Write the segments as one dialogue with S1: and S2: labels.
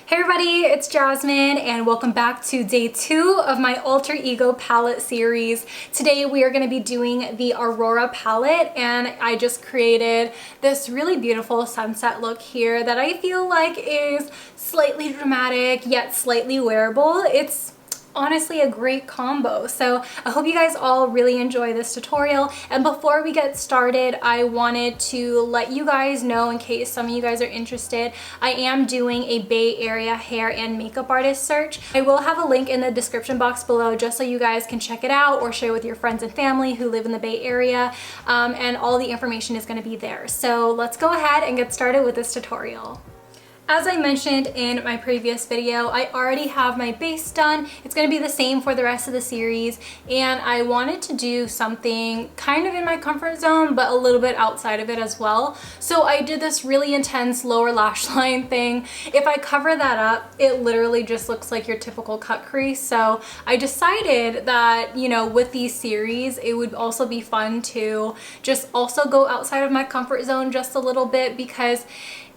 S1: Hey everybody, it's Jasmine and welcome back to day 2 of my Alter Ego palette series. Today we are going to be doing the Aurora palette and I just created this really beautiful sunset look here that I feel like is slightly dramatic yet slightly wearable. It's honestly a great combo. So I hope you guys all really enjoy this tutorial. And before we get started, I wanted to let you guys know, in case some of you guys are interested, I am doing a Bay Area hair and makeup artist search. I will have a link in the description box below just so you guys can check it out or share with your friends and family who live in the Bay Area. And all the information is going to be there. So let's go ahead and get started with this tutorial. As I mentioned in my previous video, I already have my base done. It's going to be the same for the rest of the series, and I wanted to do something kind of in my comfort zone but a little bit outside of it as well. So I did this really intense lower lash line thing. If I cover that up, it literally just looks like your typical cut crease. So I decided that, you know, with these series, it would also be fun to just also go outside of my comfort zone just a little bit, because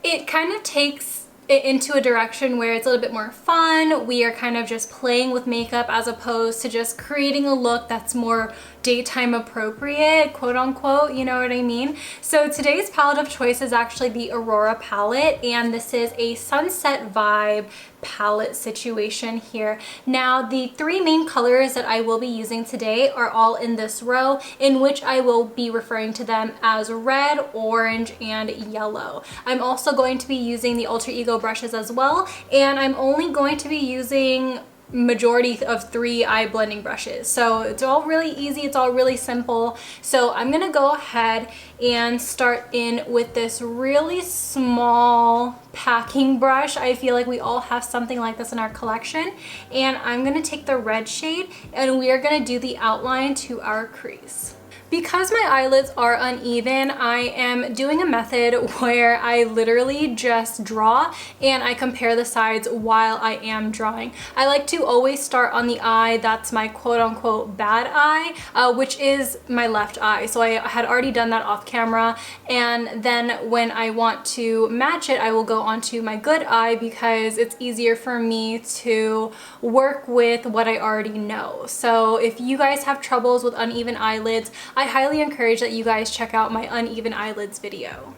S1: it kind of takes it into a direction where it's a little bit more fun. We are kind of just playing with makeup as opposed to just creating a look that's more daytime appropriate, quote unquote, you know what I mean? So today's palette of choice is actually the Aurora palette, and this is a sunset vibe palette situation here. Now the 3 main colors that I will be using today are all in this row, in which I will be referring to them as red, orange, and yellow. I'm also going to be using the Alter Ego brushes as well, and I'm only going to be using majority of 3 eye blending brushes. So it's all really easy, it's all really simple. So I'm gonna go ahead and start in with this really small packing brush. I feel like we all have something like this in our collection. And I'm gonna take the red shade and we are gonna do the outline to our crease. Because my eyelids are uneven, I am doing a method where I literally just draw and I compare the sides while I am drawing. I like to always start on the eye that's my quote-unquote bad eye, which is my left eye. So I had already done that off camera, and then when I want to match it, I will go onto my good eye because it's easier for me to work with what I already know. So if you guys have troubles with uneven eyelids, I highly encourage that you guys check out my uneven eyelids video.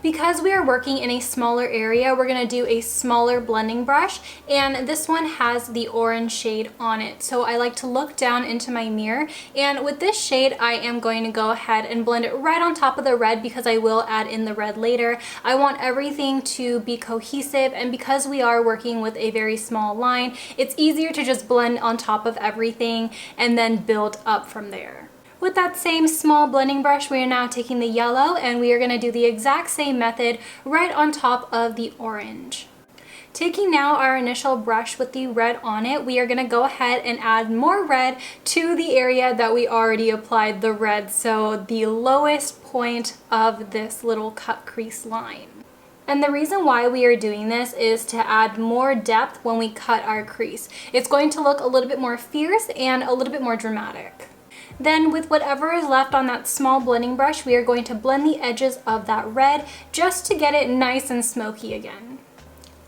S1: Because we are working in a smaller area, we're gonna do a smaller blending brush, and this one has the orange shade on it. So I like to look down into my mirror, and with this shade, I am going to go ahead and blend it right on top of the red because I will add in the red later. I want everything to be cohesive, and because we are working with a very small line, it's easier to just blend on top of everything and then build up from there. With that same small blending brush, we are now taking the yellow and we are going to do the exact same method right on top of the orange. Taking now our initial brush with the red on it, we are going to go ahead and add more red to the area that we already applied the red, so the lowest point of this little cut crease line. And the reason why we are doing this is to add more depth when we cut our crease. It's going to look a little bit more fierce and a little bit more dramatic. Then with whatever is left on that small blending brush, we are going to blend the edges of that red just to get it nice and smoky again.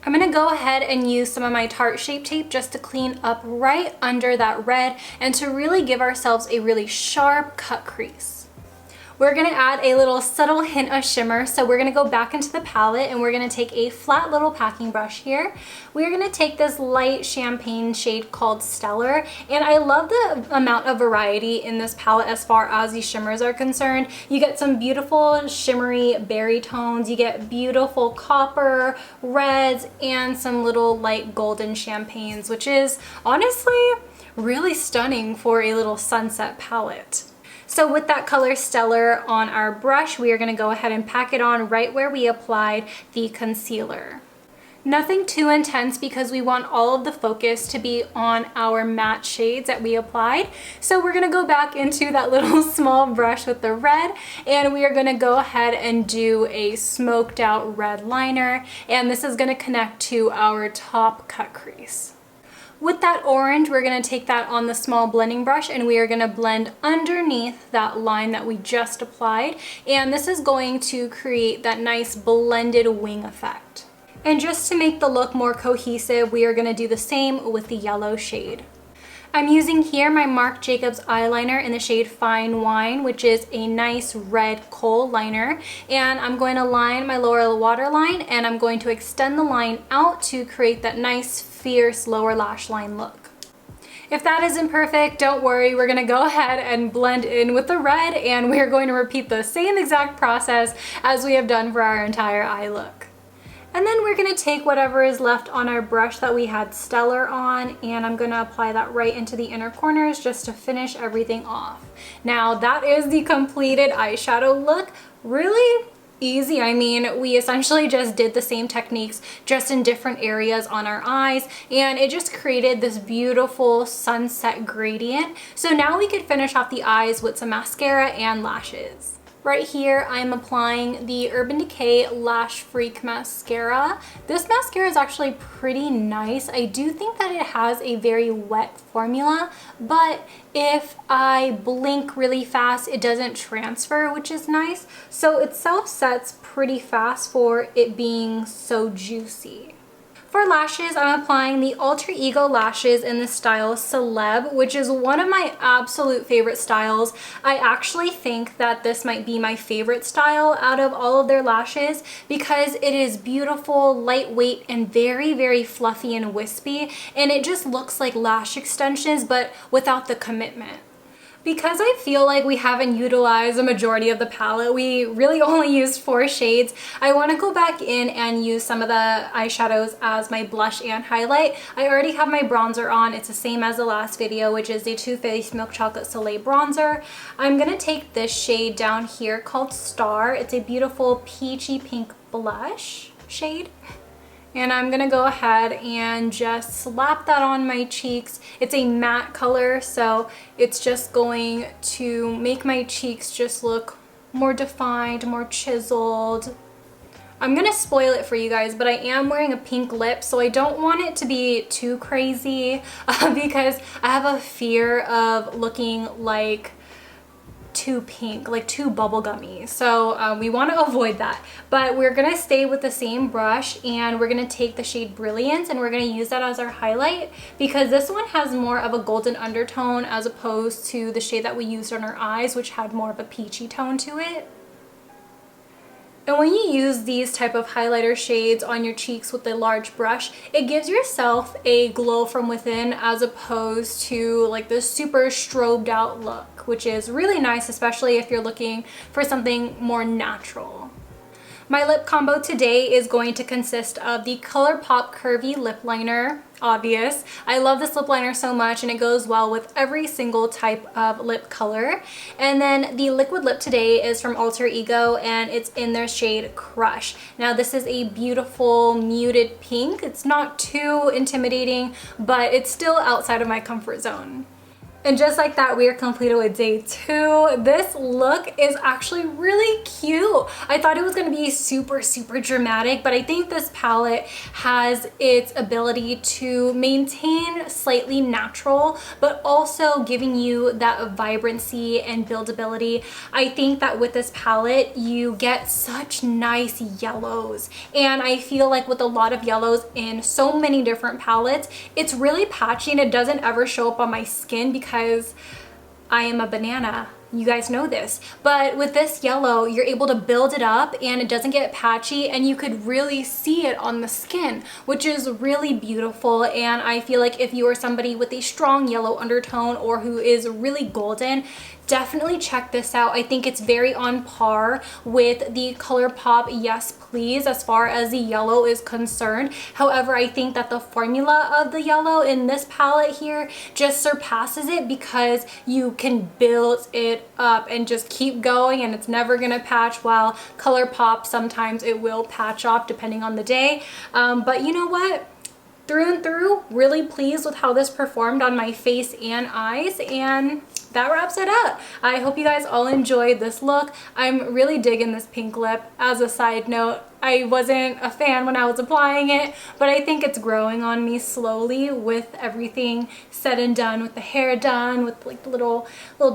S1: I'm going to go ahead and use some of my Tarte Shape Tape just to clean up right under that red and to really give ourselves a really sharp cut crease. We're going to add a little subtle hint of shimmer, so we're going to go back into the palette and we're going to take a flat little packing brush here. We're going to take this light champagne shade called Stellar, and I love the amount of variety in this palette as far as these shimmers are concerned. You get some beautiful shimmery berry tones, you get beautiful copper, reds, and some little light golden champagnes, which is honestly really stunning for a little sunset palette. So with that color Stellar on our brush, we are going to go ahead and pack it on right where we applied the concealer. Nothing too intense because we want all of the focus to be on our matte shades that we applied. So we're going to go back into that little small brush with the red, and we are going to go ahead and do a smoked out red liner, and this is going to connect to our top cut crease. With that orange, we're going to take that on the small blending brush and we are going to blend underneath that line that we just applied. And this is going to create that nice blended wing effect. And just to make the look more cohesive, we are going to do the same with the yellow shade. I'm using here my Marc Jacobs eyeliner in the shade Fine Wine, which is a nice red kohl liner. And I'm going to line my lower waterline, and I'm going to extend the line out to create that nice, fierce lower lash line look. If that isn't perfect, don't worry, we're gonna go ahead and blend in with the red, and we're going to repeat the same exact process as we have done for our entire eye look. And then we're gonna take whatever is left on our brush that we had Stellar on, and I'm gonna apply that right into the inner corners just to finish everything off. Now that is the completed eyeshadow look. Really easy. I mean, we essentially just did the same techniques just in different areas on our eyes, and it just created this beautiful sunset gradient. So now we could finish off the eyes with some mascara and lashes. Right here, I'm applying the Urban Decay Lash Freak Mascara. This mascara is actually pretty nice. I do think that it has a very wet formula, but if I blink really fast, it doesn't transfer, which is nice. So it self-sets pretty fast for it being so juicy. For lashes, I'm applying the Alter Ego lashes in the style Celeb, which is one of my absolute favorite styles. I actually think that this might be my favorite style out of all of their lashes because it is beautiful, lightweight, and very, very fluffy and wispy, and it just looks like lash extensions but without the commitment. Because I feel like we haven't utilized a majority of the palette, we really only used 4 shades, I want to go back in and use some of the eyeshadows as my blush and highlight. I already have my bronzer on. It's the same as the last video, which is the Too Faced Milk Chocolate Soleil bronzer. I'm going to take this shade down here called Star. It's a beautiful peachy pink blush shade. And I'm gonna go ahead and just slap that on my cheeks. It's a matte color, so it's just going to make my cheeks just look more defined, more chiseled. I'm gonna spoil it for you guys, but I am wearing a pink lip, so I don't want it to be too crazy because I have a fear of looking like too pink, like too bubblegummy. So we want to avoid that, but we're gonna stay with the same brush, and we're gonna take the shade Brilliance, and we're gonna use that as our highlight because this one has more of a golden undertone as opposed to the shade that we used on our eyes, which had more of a peachy tone to it. And when you use these type of highlighter shades on your cheeks with a large brush, it gives yourself a glow from within as opposed to like this super strobed out look, which is really nice, especially if you're looking for something more natural. My lip combo today is going to consist of the Colourpop Curvii lip liner. Obvious. I love this lip liner so much, and it goes well with every single type of lip color. And then the liquid lip today is from Alter Ego, and it's in their shade Crush. Now this is a beautiful muted pink. It's not too intimidating, but it's still outside of my comfort zone. And just like that, we are completed with day 2. This look is actually really cute. I thought it was gonna be super, super dramatic, but I think this palette has its ability to maintain slightly natural, but also giving you that vibrancy and buildability. I think that with this palette, you get such nice yellows. And I feel like with a lot of yellows in so many different palettes, it's really patchy and it doesn't ever show up on my skin because I am a banana. You guys know this. But with this yellow, you're able to build it up and it doesn't get patchy, and you could really see it on the skin, which is really beautiful. And I feel like if you are somebody with a strong yellow undertone or who is really golden, definitely check this out. I think it's very on par with the Colourpop Yes Please as far as the yellow is concerned. However, I think that the formula of the yellow in this palette here just surpasses it because you can build it up and just keep going, and it's never gonna patch, while Colourpop sometimes it will patch off depending on the day. But you know what? Through and through, really pleased with how this performed on my face and eyes, and that wraps it up. I hope you guys all enjoyed this look. I'm really digging this pink lip. As a side note, I wasn't a fan when I was applying it, but I think it's growing on me slowly with everything said and done, with the hair done, with like the little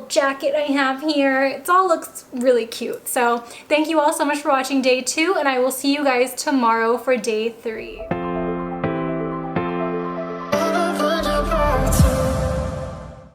S1: jacket I have here. It all looks really cute. So thank you all so much for watching day 2, and I will see you guys tomorrow for day 3.